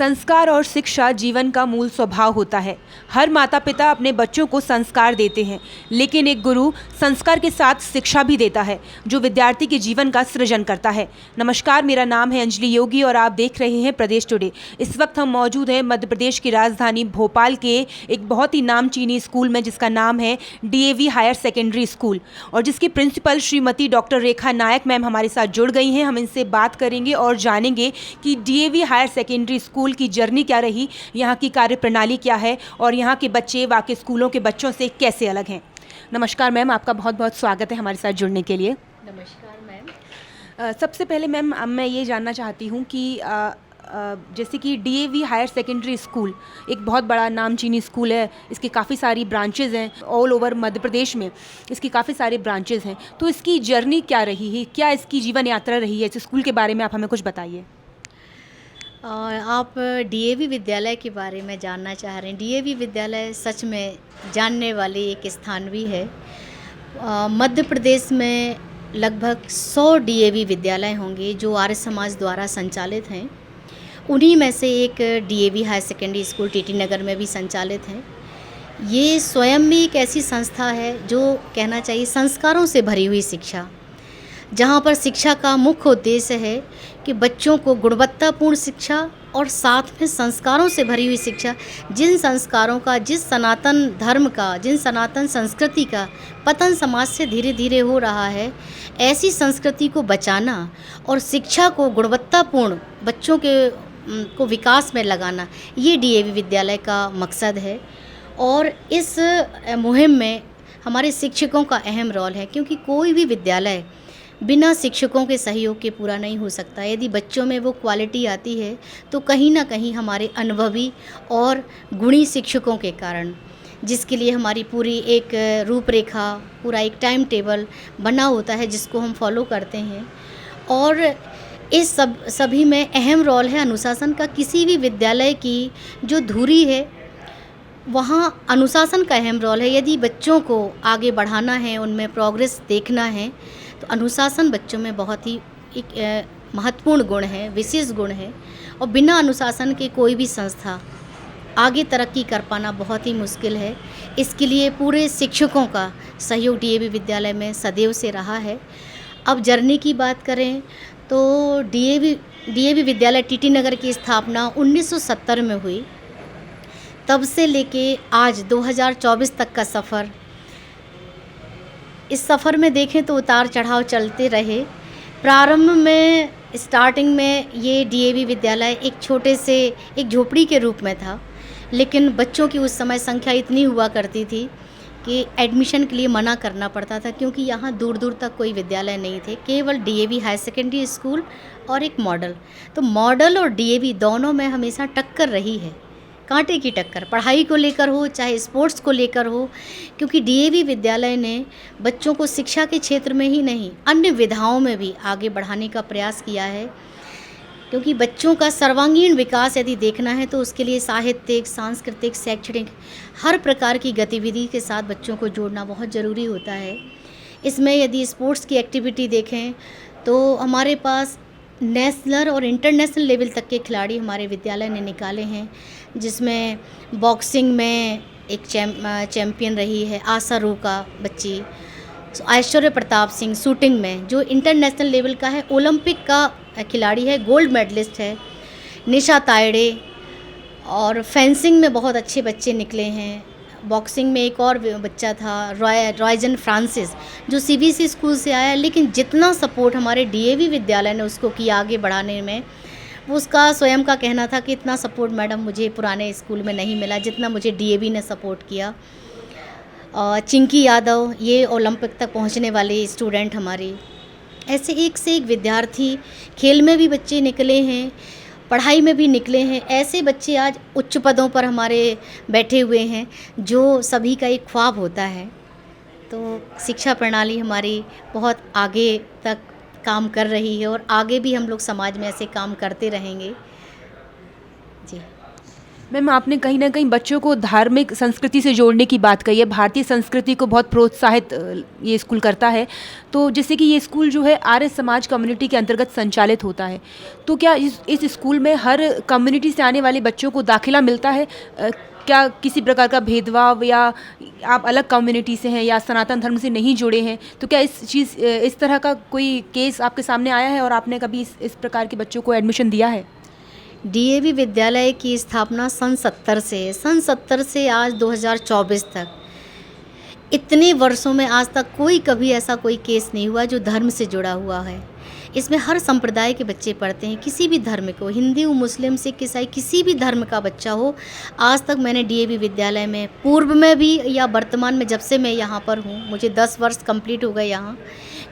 संस्कार और शिक्षा जीवन का मूल स्वभाव होता है। हर माता पिता अपने बच्चों को संस्कार देते हैं, लेकिन एक गुरु संस्कार के साथ शिक्षा भी देता है, जो विद्यार्थी के जीवन का सृजन करता है। नमस्कार, मेरा नाम है अंजलि योगी और आप देख रहे हैं प्रदेश टुडे। इस वक्त हम मौजूद हैं मध्य प्रदेश की राजधानी भोपाल के एक बहुत ही नामचीनी स्कूल में, जिसका नाम है डीएवी हायर सेकेंडरी स्कूल, और जिसकी प्रिंसिपल श्रीमती डॉक्टर रेखा नायक मैम हमारे साथ जुड़ गई हैं। हम इनसे बात करेंगे और जानेंगे कि डीएवी हायर सेकेंडरी स्कूल की जर्नी क्या रही, यहाँ की कार्यप्रणाली क्या है और यहाँ के बच्चे बाकी स्कूलों के बच्चों से कैसे अलग हैं। नमस्कार मैम, आपका बहुत बहुत स्वागत है हमारे साथ जुड़ने के लिए। नमस्कार मैम। सबसे पहले मैम मैं ये जानना चाहती हूँ कि जैसे कि डीएवी हायर सेकेंडरी स्कूल एक बहुत बड़ा नामचीनी स्कूल है, इसकी काफ़ी सारी ब्रांचेज़ हैं ऑल ओवर मध्य प्रदेश में, इसकी काफ़ी सारे ब्रांचेज़ हैं, तो इसकी जर्नी क्या रही है, क्या इसकी जीवन यात्रा रही है, इस स्कूल के बारे में आप हमें कुछ बताइए। आप डीएवी विद्यालय के बारे में जानना चाह रहे हैं। डीएवी विद्यालय सच में जानने वाली एक स्थान भी है। मध्य प्रदेश में लगभग 100 डीएवी विद्यालय होंगे जो आर्य समाज द्वारा संचालित हैं। उन्हीं में से एक DAV higher secondary school TT Nagar में भी संचालित है। ये स्वयं भी एक ऐसी संस्था है जो कहना चाहिए संस्कारों से भरी हुई शिक्षा, जहाँ पर शिक्षा का मुख्य उद्देश्य है कि बच्चों को गुणवत्तापूर्ण शिक्षा और साथ में संस्कारों से भरी हुई शिक्षा, जिन संस्कारों का, जिस सनातन धर्म का, जिन सनातन संस्कृति का पतन समाज से धीरे धीरे हो रहा है, ऐसी संस्कृति को बचाना और शिक्षा को गुणवत्तापूर्ण बच्चों को विकास में लगाना, ये डीएवी विद्यालय का मकसद है। और इस मुहिम में हमारे शिक्षकों का अहम रोल है, क्योंकि कोई भी विद्यालय बिना शिक्षकों के सहयोग के पूरा नहीं हो सकता। यदि बच्चों में वो क्वालिटी आती है तो कहीं ना कहीं हमारे अनुभवी और गुणी शिक्षकों के कारण, जिसके लिए हमारी पूरी एक रूपरेखा, पूरा एक टाइम टेबल बना होता है जिसको हम फॉलो करते हैं। और इस सभी में अहम रोल है अनुशासन का। किसी भी विद्यालय की जो धुरी है वहाँ अनुशासन का अहम रोल है। यदि बच्चों को आगे बढ़ाना है, उनमें प्रोग्रेस देखना है, तो अनुशासन बच्चों में बहुत ही एक महत्वपूर्ण गुण है, विशेष गुण है। और बिना अनुशासन के कोई भी संस्था आगे तरक्की कर पाना बहुत ही मुश्किल है। इसके लिए पूरे शिक्षकों का सहयोग डीएवी विद्यालय में सदैव से रहा है। अब जर्नी की बात करें तो डीएवी विद्यालय टीटी नगर की स्थापना 1970 में हुई। तब से लेके आज 2024 तक का सफ़र, इस सफ़र में देखें तो उतार चढ़ाव चलते रहे। प्रारंभ में, स्टार्टिंग में ये डीएवी विद्यालय एक छोटे से एक झोपड़ी के रूप में था, लेकिन बच्चों की उस समय संख्या इतनी हुआ करती थी कि एडमिशन के लिए मना करना पड़ता था, क्योंकि यहाँ दूर दूर तक कोई विद्यालय नहीं थे, केवल डीएवी हायर सेकेंडरी स्कूल और एक मॉडल। तो मॉडल और डीएवी दोनों में हमेशा टक्कर रही है, कांटे की टक्कर, पढ़ाई को लेकर हो चाहे स्पोर्ट्स को लेकर हो। क्योंकि डीएवी विद्यालय ने बच्चों को शिक्षा के क्षेत्र में ही नहीं, अन्य विधाओं में भी आगे बढ़ाने का प्रयास किया है। क्योंकि बच्चों का सर्वांगीण विकास यदि देखना है तो उसके लिए साहित्यिक, सांस्कृतिक, शैक्षणिक हर प्रकार की गतिविधि के साथ बच्चों को जोड़ना बहुत ज़रूरी होता है। इसमें यदि स्पोर्ट्स की एक्टिविटी देखें तो हमारे पास नेशनल और इंटरनेशनल लेवल तक के खिलाड़ी हमारे विद्यालय ने निकाले हैं, जिसमें बॉक्सिंग में एक चैम्पियन रही है आशा रूका बच्ची, ऐश्वर्य प्रताप सिंह शूटिंग में जो इंटरनेशनल लेवल का है, ओलंपिक का खिलाड़ी है, गोल्ड मेडलिस्ट है, निशा तायड़े, और फेंसिंग में बहुत अच्छे बच्चे निकले हैं। बॉक्सिंग में एक और बच्चा था रॉयजन फ्रांसिस, जो सीबीएसई स्कूल से आया, लेकिन जितना सपोर्ट हमारे डीएवी विद्यालय ने उसको किया आगे बढ़ाने में, वो उसका स्वयं का कहना था कि इतना सपोर्ट मैडम मुझे पुराने स्कूल में नहीं मिला जितना मुझे डीएवी ने सपोर्ट किया। चिंकी यादव, ये ओलंपिक तक पहुंचने वाली स्टूडेंट हमारी। ऐसे एक से एक विद्यार्थी, खेल में भी बच्चे निकले हैं, पढ़ाई में भी निकले हैं। ऐसे बच्चे आज उच्च पदों पर हमारे बैठे हुए हैं, जो सभी का एक ख्वाब होता है। तो शिक्षा प्रणाली हमारी बहुत आगे तक काम कर रही है और आगे भी हम लोग समाज में ऐसे काम करते रहेंगे। जी। मैम, आपने कहीं न कहीं बच्चों को धार्मिक संस्कृति से जोड़ने की बात कही है। भारतीय संस्कृति को बहुत प्रोत्साहित ये स्कूल करता है। तो जैसे कि ये स्कूल जो है आर्य समाज कम्युनिटी के अंतर्गत संचालित होता है। तो क्या इस स्कूल में हर कम्युनिटी से आने वाले बच्चों को दाखिला मिलता है? क्या किसी प्रकार का भेदभाव, या आप अलग कम्युनिटी से हैं या सनातन धर्म से नहीं जुड़े हैं, तो क्या इस तरह का कोई केस आपके सामने आया है और आपने कभी इस प्रकार के बच्चों को एडमिशन दिया है? डीएवी विद्यालय की स्थापना सन 70 से है। सन 70 से आज 2024 तक, इतने वर्षों में आज तक कभी ऐसा कोई केस नहीं हुआ जो धर्म से जुड़ा हुआ है। इसमें हर संप्रदाय के बच्चे पढ़ते हैं, किसी भी धर्म को, हिंदू, मुस्लिम, सिख, ईसाई, किसी भी धर्म का बच्चा हो। आज तक मैंने डीएवी विद्यालय में, पूर्व में भी या वर्तमान में, जब से मैं यहाँ पर हूँ, मुझे 10 वर्ष कंप्लीट हो गए यहाँ,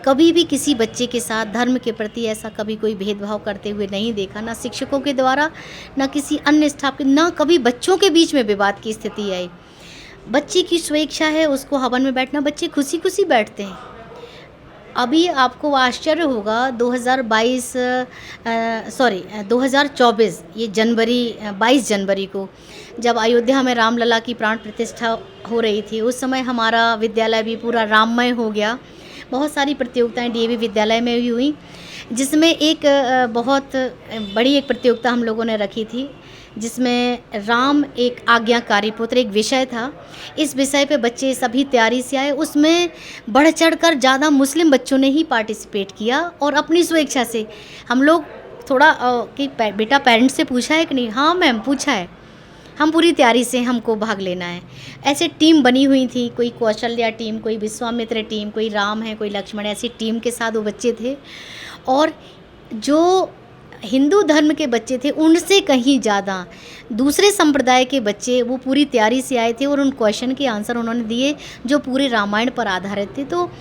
कभी भी किसी बच्चे के साथ धर्म के प्रति ऐसा कभी कोई भेदभाव करते हुए नहीं देखा, ना शिक्षकों के द्वारा, ना किसी अन्य स्टाफ के, ना कभी बच्चों के बीच में विवाद की स्थिति आई। बच्चे की स्वेच्छा है उसको हवन में बैठना, बच्चे खुशी खुशी बैठते हैं। अभी आपको आश्चर्य होगा, 2024 ये जनवरी 22 जनवरी को जब अयोध्या में रामलला की प्राण प्रतिष्ठा हो रही थी, उस समय हमारा विद्यालय भी पूरा राममय हो गया। बहुत सारी प्रतियोगिताएं डीएवी विद्यालय में भी हुई, जिसमें एक बहुत बड़ी एक प्रतियोगिता हम लोगों ने रखी थी, जिसमें राम एक आज्ञाकारी पुत्र एक विषय था। इस विषय पे बच्चे सभी तैयारी से आए। उसमें बढ़ चढ़कर ज़्यादा मुस्लिम बच्चों ने ही पार्टिसिपेट किया और अपनी स्वेच्छा से। हम लोग थोड़ा कि बेटा पेरेंट्स से पूछा है कि नहीं? हाँ मैम, पूछा है। हम पूरी तैयारी से हमको भाग लेना है। ऐसे टीम बनी हुई थी, कोई कौशल्या टीम, कोई विश्वामित्र टीम, कोई राम है, कोई लक्ष्मण, ऐसी टीम के साथ वो बच्चे थे। और जो हिंदू धर्म के बच्चे थे उनसे कहीं ज़्यादा दूसरे संप्रदाय के बच्चे वो पूरी तैयारी से आए थे और उन क्वेश्चन के आंसर उन्होंने दिए जो पूरे रामायण पर आधारित थे। तो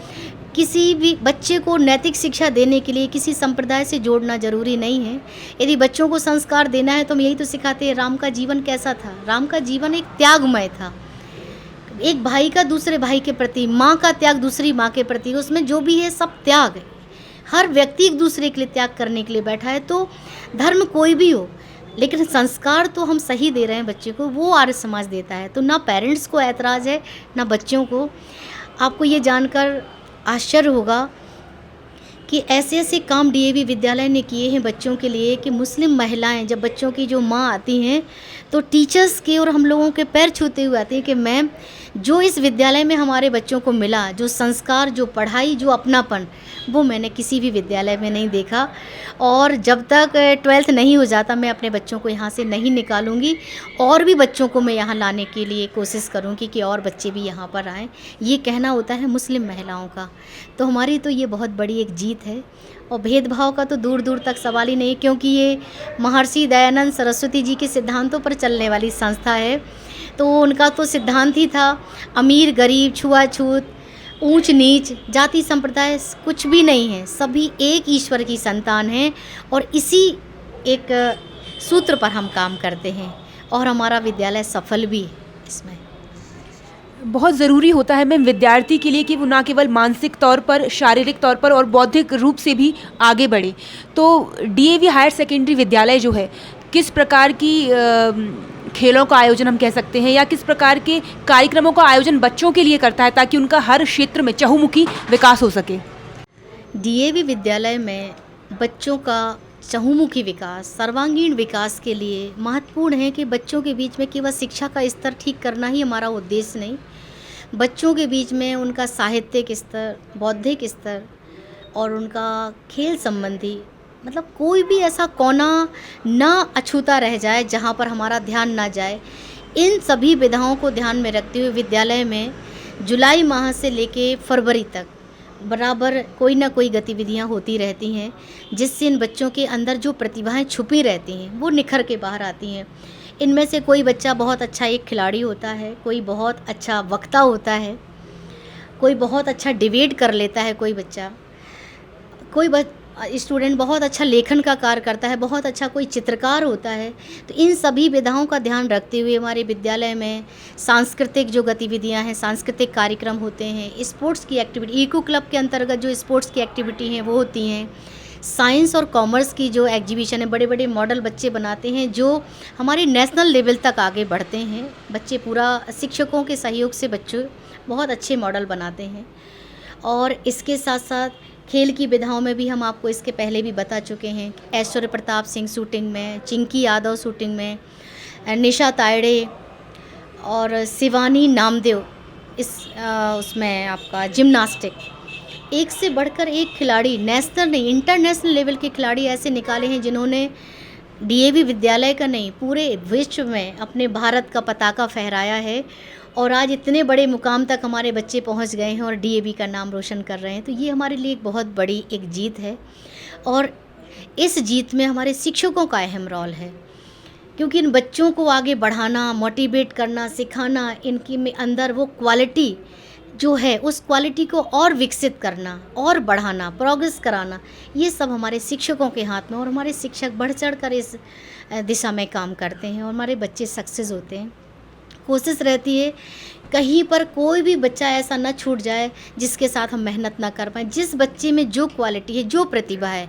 किसी भी बच्चे को नैतिक शिक्षा देने के लिए किसी संप्रदाय से जोड़ना जरूरी नहीं है। यदि बच्चों को संस्कार देना है तो हम यही तो सिखाते हैं। राम का जीवन कैसा था? राम का जीवन एक त्यागमय था। एक भाई का दूसरे भाई के प्रति, माँ का त्याग दूसरी माँ के प्रति, उसमें जो भी है सब त्याग है। हर व्यक्ति एक दूसरे के लिए त्याग करने के लिए बैठा है। तो धर्म कोई भी हो, लेकिन संस्कार तो हम सही दे रहे हैं बच्चे को, वो आर्य समाज देता है। तो ना पेरेंट्स को ऐतराज़ है ना बच्चों को। आपको ये जानकर आश्चर्य होगा कि ऐसे ऐसे काम डीएवी विद्यालय ने किए हैं बच्चों के लिए कि मुस्लिम महिलाएं, जब बच्चों की जो माँ आती हैं तो टीचर्स के और हम लोगों के पैर छूते हुए आती हैं कि मैम, जो इस विद्यालय में हमारे बच्चों को मिला, जो संस्कार, जो पढ़ाई, जो अपनापन, वो मैंने किसी भी विद्यालय में नहीं देखा। और जब तक 12th नहीं हो जाता मैं अपने बच्चों को यहाँ से नहीं निकालूंगी। और भी बच्चों को मैं यहाँ लाने के लिए कोशिश करूँगी कि और बच्चे भी यहाँ पर आएँ। ये कहना होता है मुस्लिम महिलाओं का। तो हमारी तो ये बहुत बड़ी एक जीत है। और भेदभाव का तो दूर दूर तक सवाल ही नहीं, क्योंकि ये महर्षि दयानंद सरस्वती जी के सिद्धांतों पर चलने वाली संस्था है। तो उनका तो सिद्धांत ही था, अमीर गरीब, छुआछूत, ऊंच नीच, जाति संप्रदाय कुछ भी नहीं है, सभी एक ईश्वर की संतान हैं। और इसी एक सूत्र पर हम काम करते हैं और हमारा विद्यालय सफल भी है इसमें। बहुत ज़रूरी होता है मैम विद्यार्थी के लिए कि वो ना केवल मानसिक तौर पर, शारीरिक तौर पर और बौद्धिक रूप से भी आगे बढ़े। तो डीएवी हायर सेकेंडरी विद्यालय जो है, किस प्रकार की खेलों का आयोजन हम कह सकते हैं, या किस प्रकार के कार्यक्रमों का आयोजन बच्चों के लिए करता है ताकि उनका हर क्षेत्र में चहुमुखी विकास हो सके? डीएवी विद्यालय में बच्चों का चहुमुखी विकास, सर्वांगीण विकास के लिए महत्वपूर्ण है कि बच्चों के बीच में केवल शिक्षा का स्तर ठीक करना ही हमारा उद्देश्य नहीं, बच्चों के बीच में उनका साहित्यिक स्तर, बौद्धिक स्तर और उनका खेल संबंधी, मतलब कोई भी ऐसा कोना ना अछूता रह जाए जहाँ पर हमारा ध्यान ना जाए। इन सभी विधाओं को ध्यान में रखते हुए विद्यालय में जुलाई माह से लेके फरवरी तक बराबर कोई ना कोई गतिविधियां होती रहती हैं, जिससे इन बच्चों के अंदर जो प्रतिभाएं छुपी रहती हैं वो निखर के बाहर आती हैं। इनमें से कोई बच्चा बहुत अच्छा एक खिलाड़ी होता है, कोई बहुत अच्छा वक्ता होता है, कोई बहुत अच्छा डिबेट कर लेता है, कोई स्टूडेंट बहुत अच्छा लेखन का कार्य करता है, बहुत अच्छा कोई चित्रकार होता है। तो इन सभी विधाओं का ध्यान रखते हुए हमारे विद्यालय में सांस्कृतिक जो गतिविधियां हैं, सांस्कृतिक कार्यक्रम होते हैं, स्पोर्ट्स की एक्टिविटी, इको क्लब के अंतर्गत जो स्पोर्ट्स की एक्टिविटी हैं वो होती हैं, साइंस और कॉमर्स की जो एग्जीबिशन है, बड़े बड़े मॉडल बच्चे बनाते हैं जो हमारे नेशनल लेवल तक आगे बढ़ते हैं। बच्चे पूरा शिक्षकों के सहयोग से बच्चे बहुत अच्छे मॉडल बनाते हैं। और इसके साथ साथ खेल की विधाओं में भी हम आपको इसके पहले भी बता चुके हैं। ऐश्वर्य प्रताप सिंह शूटिंग में, चिंकी यादव शूटिंग में, निशा तायड़े और शिवानी नामदेव उसमें आपका जिम्नास्टिक, एक से बढ़कर एक खिलाड़ी, नेशनल नहीं इंटरनेशनल लेवल के खिलाड़ी ऐसे निकाले हैं जिन्होंने डीएवी विद्यालय का नहीं पूरे विश्व में अपने भारत का पताका फहराया है। और आज इतने बड़े मुकाम तक हमारे बच्चे पहुंच गए हैं और डीएवी का नाम रोशन कर रहे हैं। तो ये हमारे लिए एक बहुत बड़ी एक जीत है और इस जीत में हमारे शिक्षकों का अहम रोल है, क्योंकि इन बच्चों को आगे बढ़ाना, मोटिवेट करना, सिखाना, इनकी में अंदर वो क्वालिटी जो है उस क्वालिटी को और विकसित करना और बढ़ाना, प्रोग्रेस कराना, ये सब हमारे शिक्षकों के हाथ में। और हमारे शिक्षक बढ़ चढ़ कर इस दिशा में काम करते हैं और हमारे बच्चे सक्सेस होते हैं। कोशिश रहती है कहीं पर कोई भी बच्चा ऐसा न छूट जाए जिसके साथ हम मेहनत ना कर पाएँ। जिस बच्चे में जो क्वालिटी है, जो प्रतिभा है,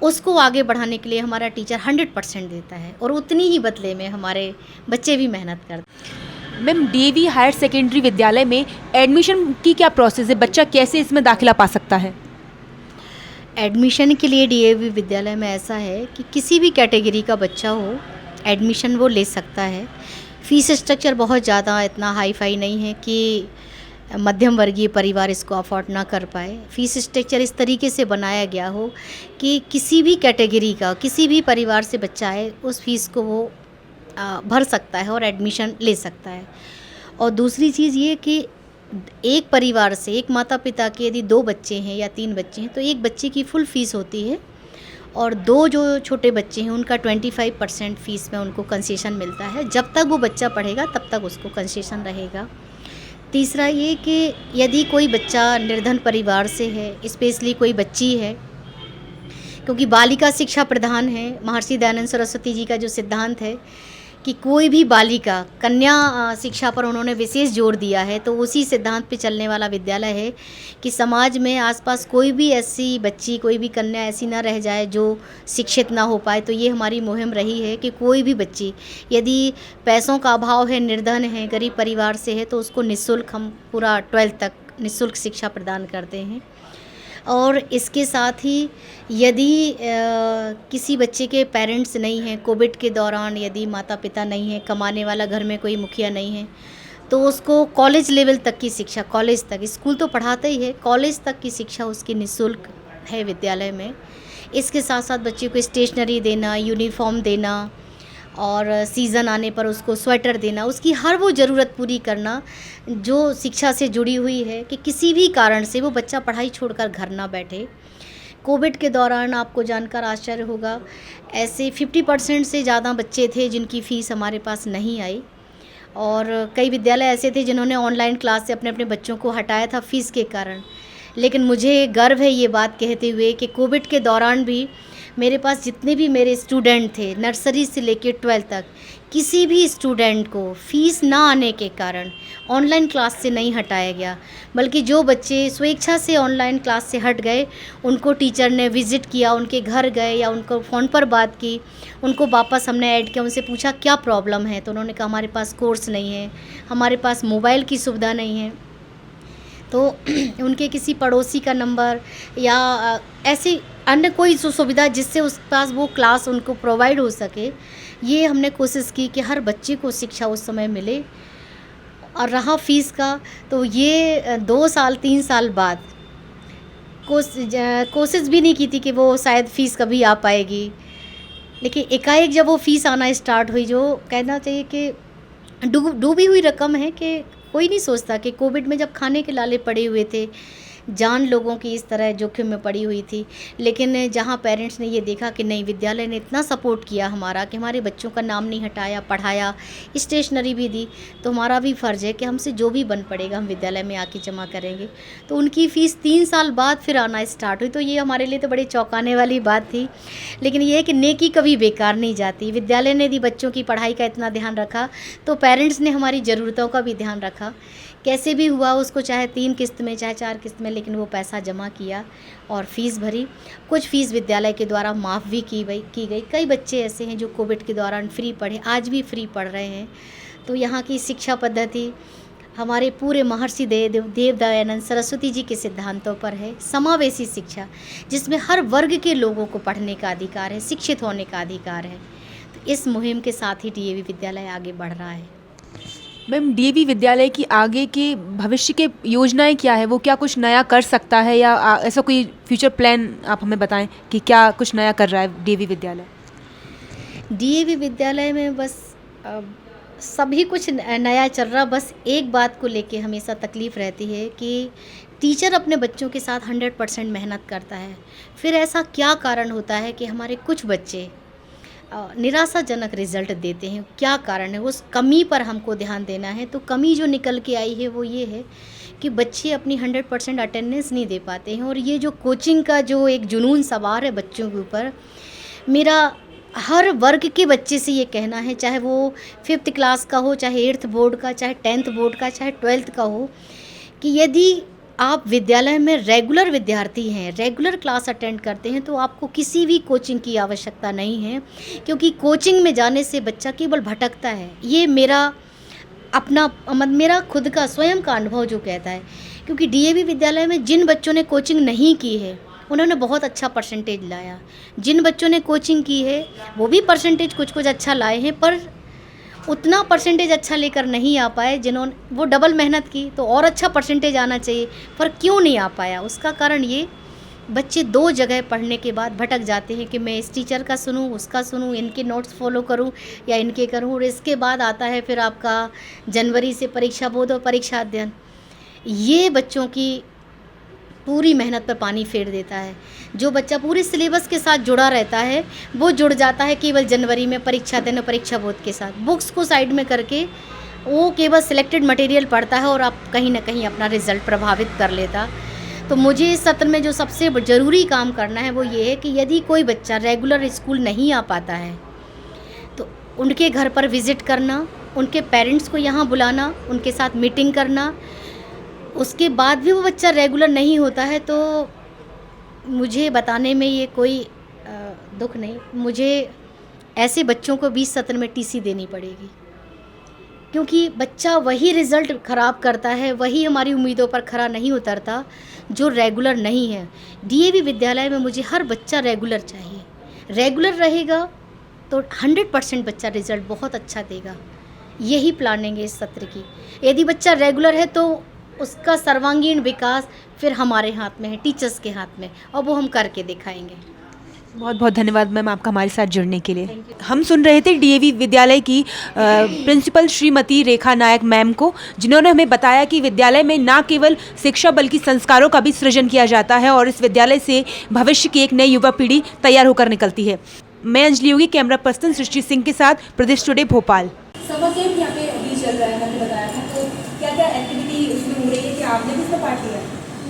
उसको आगे बढ़ाने के लिए हमारा टीचर 100% देता है और उतनी ही बदले में हमारे बच्चे भी मेहनत करते हैं। मैम, डीएवी हायर सेकेंडरी विद्यालय में एडमिशन की क्या प्रोसेस है? बच्चा कैसे इसमें दाखिला पा सकता है? एडमिशन के लिए डीएवी विद्यालय में ऐसा है कि किसी भी कैटेगरी का बच्चा हो, एडमिशन वो ले सकता है। फ़ीस स्ट्रक्चर बहुत ज़्यादा इतना हाई फाई नहीं है कि मध्यम वर्गीय परिवार इसको अफोर्ड ना कर पाए। फ़ीस स्ट्रक्चर इस तरीके से बनाया गया हो कि किसी भी कैटेगरी का, किसी भी परिवार से बच्चा है, उस फ़ीस को वो भर सकता है और एडमिशन ले सकता है। और दूसरी चीज़ ये कि एक परिवार से, एक माता पिता के यदि 2 बच्चे हैं या 3 बच्चे हैं तो एक बच्चे की फुल फ़ीस होती है और 2 जो छोटे बच्चे हैं उनका 25% फ़ीस में उनको कंसेशन मिलता है। जब तक वो बच्चा पढ़ेगा तब तक उसको कंसेशन रहेगा। तीसरा ये कि यदि कोई बच्चा निर्धन परिवार से है, स्पेशली कोई बच्ची है, क्योंकि बालिका शिक्षा प्रधान है, महर्षि दयानंद सरस्वती जी का जो सिद्धांत है कि कोई भी बालिका, कन्या शिक्षा पर उन्होंने विशेष जोर दिया है, तो उसी सिद्धांत पे चलने वाला विद्यालय है कि समाज में आसपास कोई भी ऐसी बच्ची, कोई भी कन्या ऐसी ना रह जाए जो शिक्षित ना हो पाए। तो ये हमारी मुहिम रही है कि कोई भी बच्ची यदि पैसों का अभाव है, निर्धन है, गरीब परिवार से है, तो उसको निःशुल्क हम पूरा 12th तक निःशुल्क शिक्षा प्रदान करते हैं। और इसके साथ ही यदि किसी बच्चे के पेरेंट्स नहीं हैं, कोविड के दौरान यदि माता पिता नहीं है, कमाने वाला घर में कोई मुखिया नहीं है, तो उसको कॉलेज लेवल तक की शिक्षा, कॉलेज तक, स्कूल तो पढ़ाते ही है, कॉलेज तक की शिक्षा उसकी निःशुल्क है विद्यालय में। इसके साथ साथ बच्चे को स्टेशनरी देना, यूनिफॉर्म देना और सीज़न आने पर उसको स्वेटर देना, उसकी हर वो ज़रूरत पूरी करना जो शिक्षा से जुड़ी हुई है कि किसी भी कारण से वो बच्चा पढ़ाई छोड़कर घर ना बैठे। कोविड के दौरान आपको जानकर आश्चर्य होगा, ऐसे 50% से ज़्यादा बच्चे थे जिनकी फ़ीस हमारे पास नहीं आई और कई विद्यालय ऐसे थे जिन्होंने ऑनलाइन क्लास से अपने अपने बच्चों को हटाया था फ़ीस के कारण। लेकिन मुझे गर्व है ये बात कहते हुए कि कोविड के दौरान भी मेरे पास जितने भी मेरे स्टूडेंट थे, नर्सरी से लेकर 12th तक, किसी भी स्टूडेंट को फ़ीस ना आने के कारण ऑनलाइन क्लास से नहीं हटाया गया, बल्कि जो बच्चे स्वेच्छा से ऑनलाइन क्लास से हट गए उनको टीचर ने विज़िट किया, उनके घर गए या उनको फ़ोन पर बात की, उनको वापस हमने ऐड किया, उनसे पूछा क्या प्रॉब्लम है, तो उन्होंने कहा हमारे पास कोर्स नहीं है, हमारे पास मोबाइल की सुविधा नहीं है। तो उनके किसी पड़ोसी का नंबर या ऐसी अन्य कोई सुविधा जिससे उस पास वो क्लास उनको प्रोवाइड हो सके, ये हमने कोशिश की कि हर बच्चे को शिक्षा उस समय मिले। और रहा फ़ीस का, तो ये 2 साल 3 साल बाद कोशिश भी नहीं की थी कि वो शायद फ़ीस कभी आ पाएगी, लेकिन एकाएक जब वो फ़ीस आना स्टार्ट हुई, जो कहना चाहिए कि डूबी हुई रकम है कि कोई नहीं सोचता कि कोविड में जब खाने के लाले पड़े हुए थे, जान लोगों की इस तरह जोखिम में पड़ी हुई थी, लेकिन जहाँ पेरेंट्स ने ये देखा कि नहीं, विद्यालय ने इतना सपोर्ट किया हमारा कि हमारे बच्चों का नाम नहीं हटाया, पढ़ाया, स्टेशनरी भी दी, तो हमारा भी फ़र्ज़ है कि हमसे जो भी बन पड़ेगा हम विद्यालय में आके जमा करेंगे। तो उनकी फ़ीस 3 साल बाद फिर आना स्टार्ट हुई, तो ये हमारे लिए तो बड़ी चौंकाने वाली बात थी। लेकिन ये है कि नेकी कभी बेकार नहीं जाती। विद्यालय ने यदि बच्चों की पढ़ाई का इतना ध्यान रखा तो पेरेंट्स ने हमारी ज़रूरतों का भी ध्यान रखा। कैसे भी हुआ उसको, चाहे 3 किस्त में चाहे 4 किस्त में लेकिन वो पैसा जमा किया और फ़ीस भरी। कुछ फ़ीस विद्यालय के द्वारा माफ़ भी की गई। कई बच्चे ऐसे हैं जो कोविड के दौरान फ्री पढ़े, आज भी फ्री पढ़ रहे हैं। तो यहाँ की शिक्षा पद्धति हमारे पूरे महर्षि देव दयानंद सरस्वती जी के सिद्धांतों पर है। समावेशी शिक्षा, जिसमें हर वर्ग के लोगों को पढ़ने का अधिकार है, शिक्षित होने का अधिकार है। तो इस मुहिम के साथ ही डीएवी विद्यालय आगे बढ़ रहा है। मैम, डीएवी विद्यालय की आगे के भविष्य के योजनाएं क्या है? वो क्या कुछ नया कर सकता है या ऐसा कोई फ्यूचर प्लान आप हमें बताएं कि क्या कुछ नया कर रहा है डीएवी विद्यालय? डीएवी विद्यालय में बस सभी कुछ नया चल रहा, बस एक बात को लेके हमेशा तकलीफ़ रहती है कि टीचर अपने बच्चों के साथ 100% मेहनत करता है, फिर ऐसा क्या कारण होता है कि हमारे कुछ बच्चे निराशाजनक रिज़ल्ट देते हैं? क्या कारण है? उस कमी पर हमको ध्यान देना है। तो कमी जो निकल के आई है वो ये है कि बच्चे अपनी 100% अटेंडेंस नहीं दे पाते हैं। और ये जो कोचिंग का जो एक जुनून सवार है बच्चों के ऊपर, मेरा हर वर्ग के बच्चे से ये कहना है, चाहे वो 5th क्लास का हो, चाहे 8th बोर्ड का, चाहे 10th बोर्ड का, चाहे 12th का हो, कि यदि आप विद्यालय में रेगुलर विद्यार्थी हैं, रेगुलर क्लास अटेंड करते हैं, तो आपको किसी भी कोचिंग की आवश्यकता नहीं है। क्योंकि कोचिंग में जाने से बच्चा केवल भटकता है। ये मेरा खुद का स्वयं का अनुभव जो कहता है। क्योंकि डीएवी विद्यालय में जिन बच्चों ने कोचिंग नहीं की है उन्होंने बहुत अच्छा परसेंटेज लाया। जिन बच्चों ने कोचिंग की है वो भी परसेंटेज कुछ अच्छा लाए हैं, पर उतना परसेंटेज अच्छा लेकर नहीं आ पाए। जिन्होंने वो डबल मेहनत की तो और अच्छा परसेंटेज आना चाहिए, पर क्यों नहीं आ पाया? उसका कारण ये, बच्चे 2 जगह पढ़ने के बाद भटक जाते हैं कि मैं इस टीचर का सुनूं, उसका सुनूं, इनके नोट्स फॉलो करूं या इनके करूं। और इसके बाद आता है फिर आपका जनवरी से परीक्षा बोर्ड और परीक्षा अध्ययन। ये बच्चों की पूरी मेहनत पर पानी फेर देता है। जो बच्चा पूरे सिलेबस के साथ जुड़ा रहता है वो जुड़ जाता है केवल जनवरी में परीक्षा देने, परीक्षा बोर्ड के साथ। बुक्स को साइड में करके वो केवल सिलेक्टेड मटेरियल पढ़ता है और आप कहीं ना कहीं अपना रिज़ल्ट प्रभावित कर लेता। तो मुझे इस सत्र में जो सबसे ज़रूरी काम करना है वो ये है कि यदि कोई बच्चा रेगुलर स्कूल नहीं आ पाता है तो उनके घर पर विज़िट करना, उनके पेरेंट्स को यहाँ बुलाना, उनके साथ मीटिंग करना। उसके बाद भी वो बच्चा रेगुलर नहीं होता है तो मुझे बताने में ये कोई दुख नहीं, मुझे ऐसे बच्चों को 20 सत्र में टीसी देनी पड़ेगी। क्योंकि बच्चा वही रिज़ल्ट ख़राब करता है, वही हमारी उम्मीदों पर खरा नहीं उतरता जो रेगुलर नहीं है। डीएवी विद्यालय में मुझे हर बच्चा रेगुलर चाहिए। रेगुलर रहेगा तो 100% बच्चा रिज़ल्ट बहुत अच्छा देगा। यही प्लानिंग है इस सत्र की। यदि बच्चा रेगुलर है तो उसका सर्वांगीण विकास फिर हमारे हाथ में है, टीचर्स के हाथ में, और वो हम करके दिखाएंगे। बहुत बहुत धन्यवाद मैम आपका हमारे साथ जुड़ने के लिए। हम सुन रहे थे डीएवी विद्यालय की प्रिंसिपल श्रीमती रेखा नायक मैम को, जिन्होंने हमें बताया कि विद्यालय में न केवल शिक्षा बल्कि संस्कारों का भी सृजन किया जाता है और इस विद्यालय से भविष्य की एक नई युवा पीढ़ी तैयार होकर निकलती है। मैं अंजलि योगी, कैमरा पर्सन सृष्टि सिंह के साथ, प्रदेश टुडे भोपाल। समर कैंप यहाँ पे अभी चल रहा है, मैंने बताया था, तो क्या क्या एक्टिविटी उसमें हो रही है, क्या आपने भी उसमें पार्ट लिया?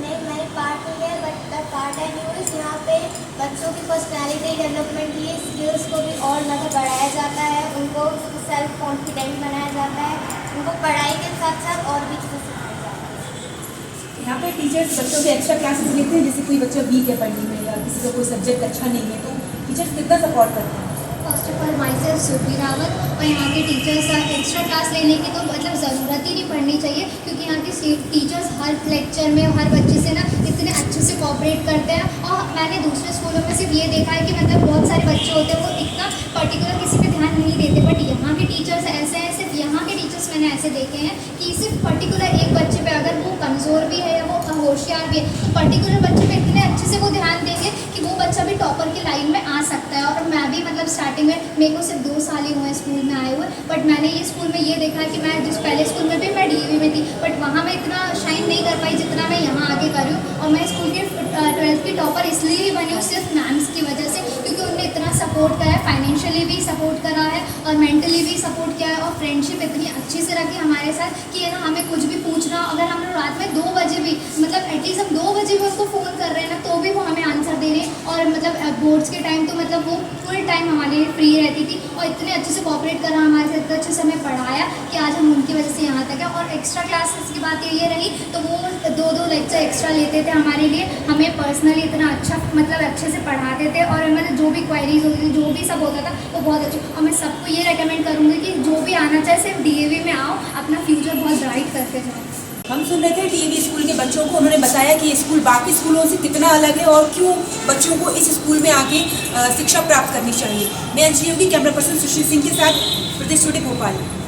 नहीं, मैंने पार्ट नहीं लिया, बट द पार्ट है न्यूज़। यहाँ पे बच्चों की पर्सनैलिटी डेवलपमेंट की स्किल्स को भी और ज़्यादा बढ़ाया जाता है, उनको सेल्फ कॉन्फिडेंट बनाया जाता है, उनको पढ़ाई के साथ साथ और भी चीज़ें सिखाई जाती है। यहाँ पे टीचर्स बच्चों के एक्स्ट्रा क्लासेस लेते हैं, जैसे कोई बच्चा वीक है पढ़ने में या किसी का कोई सब्जेक्ट अच्छा नहीं है, तो टीचर्स कितना सपोर्ट करते हैं? First of all my self Surabhi Rawat, और यहाँ के टीचर्स एक्स्ट्रा क्लास लेने की तो मतलब ज़रूरत ही नहीं पड़नी चाहिए, क्योंकि यहाँ के टीचर्स हर लेक्चर में हर बच्चे से ना इतने अच्छे से कोऑपरेट करते हैं। और मैंने दूसरे स्कूलों में सिर्फ ये देखा है कि मतलब बहुत सारे बच्चे होते हैं वो इतना पर्टिकुलर किसी पे ध्यान नहीं देते, बट यहाँ के टीचर्स ऐसे हैं, सिर्फ यहाँ के टीचर्स मैंने ऐसे देखे हैं कि सिर्फ पर्टिकुलर एक बच्चे पे, अगर वो कमज़ोर भी है या वो होशियार भी है, तो पर्टिकुलर बच्चे पे इतने अच्छे से वो ध्यान देंगे कि वो बच्चा भी टॉपर की लाइन में आ सकता है। और मैं भी मतलब स्टार्टिंग में, मेरे को सिर्फ 2 साल ही हुए स्कूल में आए हुए, बट मैंने ये स्कूल में ये देखा कि मैं जिस पहले स्कूल में भी मैं डीएवी में थी, बट वहाँ मैं इतना शाइन नहीं कर पाई जितना मैं यहाँ आके कर रही हूँ। और मैं स्कूल के 12th की टॉपर इसलिए ही बनी हूँ सिर्फ मैम्स की वजह से, क्योंकि उन्होंने इतना सपोर्ट करा है, फाइनेंशियली भी सपोर्ट करा है और मेंटली भी सपोर्ट किया है, और फ्रेंडशिप इतनी अच्छी से रखी हमारे साथ कि है ना, हमें कुछ भी पूछना, अगर हम लोग रात में 2 बजे भी, मतलब एटलीस्ट हम 2 बजे भी उनको फ़ोन कर रहे हैं ना, तो भी वो हमें आंसर देने, और मतलब बोर्ड्स के टाइम तो मतलब वो फुल टाइम हमारे लिए फ्री रहती थी और इतने अच्छे से कोऑपरेट करा हमारे साथ, इतने अच्छे से हमें पढ़ाया कि आज हम उनकी वजह से यहाँ तक है। और एक्स्ट्रा क्लासेस की बात ये रही तो वो 2-2 लेक्चर एक्स्ट्रा लेते थे हमारे लिए, हमें पर्सनली इतना अच्छा मतलब अच्छे से पढ़ाते थे, और मतलब जो भी क्वेरीज होती थी, जो भी सब होता था वो बहुत अच्छे। और मैं सबको ये रेकमेंड करूँगी कि जो भी आना चाहे सिर्फ डीएवी में आओ, अपना फ्यूचर बहुत ब्राइट करके जाओ। हम सुन रहे थे डीएवी स्कूल के बच्चों को, उन्होंने बताया कि ये स्कूल बाकी स्कूलों से कितना अलग है और क्यों बच्चों को इस स्कूल में आके शिक्षा प्राप्त करनी चाहिए। मैं एनजीएमबी कैमरा पर्सन सुशील सिंह के साथ प्रदेश टुडे भोपाल।